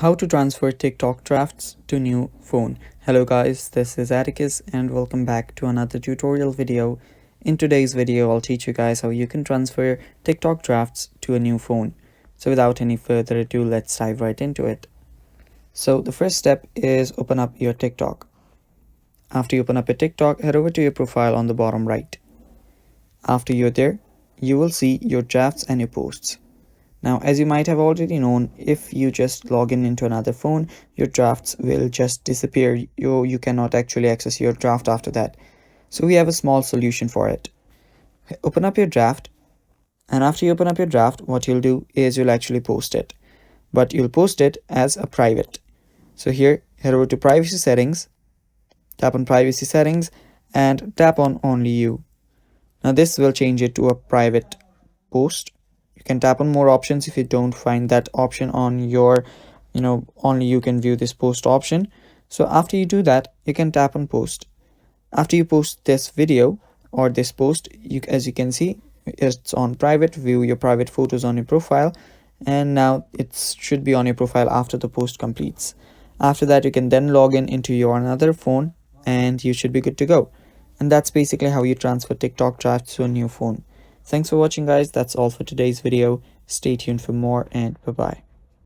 How to transfer TikTok drafts to new phone. Hello guys, this is Atticus and welcome back to another tutorial video. In today's video, I'll teach you guys how you can transfer TikTok drafts to a new phone. So without any further ado, let's dive right into it. So the first step is open up your TikTok. After you open up your TikTok, head over to your profile on the bottom right. After you're there, you will see your drafts and your posts. Now, as you might have already known, if you just log in into another phone, your drafts will just disappear. You cannot actually access your draft after that. So we have a small solution for it. Open up your draft, and after you open up your draft, what you'll do is you'll actually post it. But you'll post it as a private. So here, head over to privacy settings, tap on privacy settings, and tap on only you. Now this will change it to a private post. You can tap on more options if you don't find that option on your only you can view this post option. So after you do that, you can tap on post. After you post this video or this post, as you can see, it's on private. View your private photos on your profile, and now it should be on your profile after the post completes. After that, you can then log in into your another phone and you should be good to go. And that's basically how you transfer TikTok drafts to a new phone. Thanks for watching guys, that's all for today's video. Stay tuned for more and bye bye.